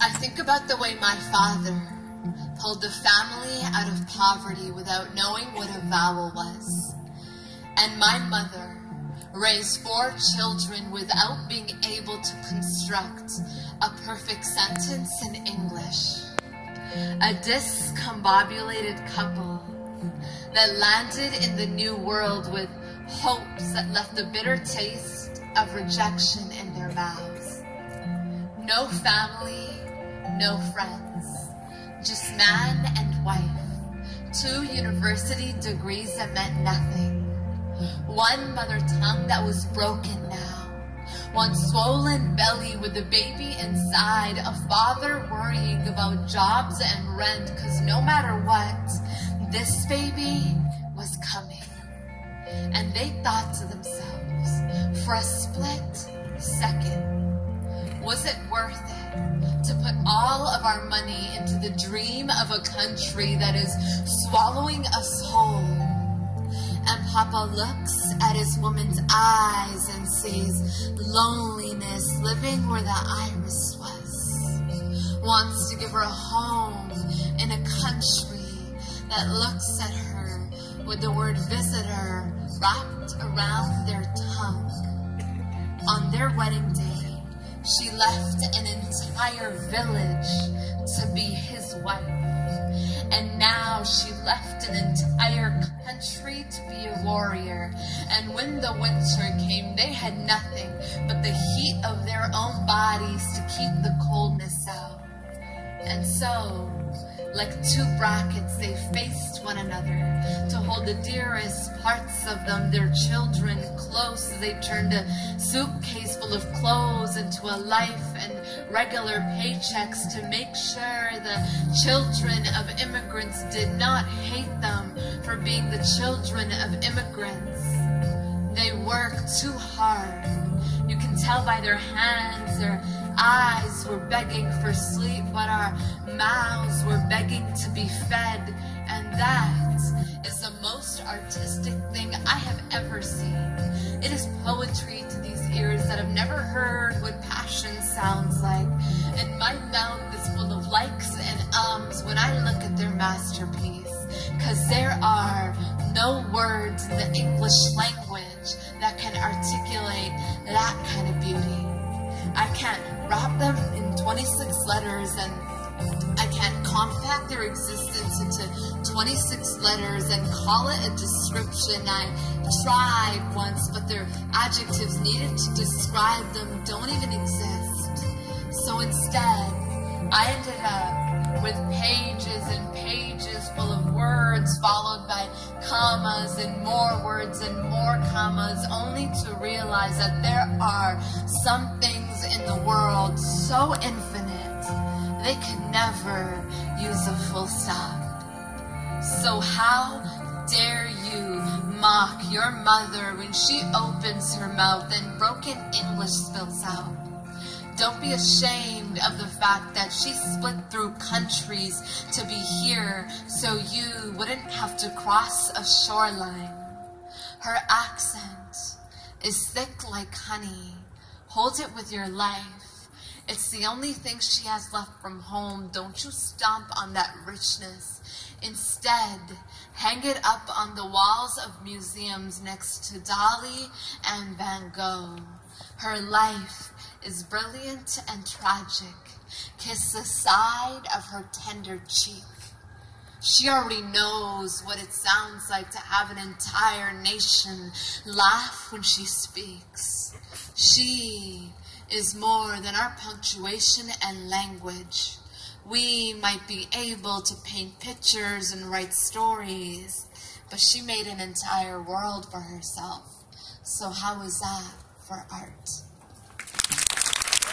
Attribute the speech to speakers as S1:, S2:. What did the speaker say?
S1: I think about the way my father pulled the family out of poverty without knowing what a vowel was. And my mother raised 4 children without being able to construct a perfect sentence in English. A discombobulated couple that landed in the new world with hopes that left a bitter taste of rejection in their mouths. No family, no friends, just man and wife. 2 university degrees that meant nothing. 1 mother tongue that was broken now. 1 swollen belly with a baby inside. A father worrying about jobs and rent, 'cause no matter what, this baby was coming. And they thought to themselves, for a split second, was it worth it to put all of our money into the dream of a country that is swallowing us whole? And Papa looks at his woman's eyes and sees loneliness living where the iris was. Wants to give her a home in a country that looks at her with the word visitor wrapped around their tongue. On their wedding day, she left an entire village to be his wife. And now she left an entire country to be a warrior. And when the winter came, they had nothing but the heat of their own bodies to keep the coldness out. And so, like 2 brackets, they faced one another to hold the dearest parts of them, their children, close as they turned a suitcase full of clothes into a life and regular paychecks to make sure the children of immigrants did not hate them for being the children of immigrants. They worked too hard. You can tell by their hands, their eyes were begging for sleep, but our mouths were begging to be fed. And that is the most artistic thing I have ever seen. It is poetry to these ears that have never heard what passion sounds like. And my mouth is full of likes and ums when I look at their masterpiece, because there are no words in the English language that can articulate that kind of beauty. I can't wrap them in 26 letters, and I can't compact their existence into 26 letters and call it a description. I tried once, but their adjectives needed to describe them don't even exist. So instead, I ended up with pages and pages full of words followed by commas and more words and more commas, only to realize that there are some things in the world so infinite they could never use a full stop. So how dare you mock your mother when she opens her mouth and broken English spills out? Don't be ashamed of the fact that she split through countries to be here so you wouldn't have to cross a shoreline. Her accent is thick like honey. Hold it with your life. It's the only thing she has left from home. Don't you stomp on that richness. Instead, hang it up on the walls of museums next to Dali and Van Gogh. Her life is brilliant and tragic. Kiss the side of her tender cheek. She already knows what it sounds like to have an entire nation laugh when she speaks. She is more than our punctuation and language. We might be able to paint pictures and write stories, but she made an entire world for herself. So how is that for art?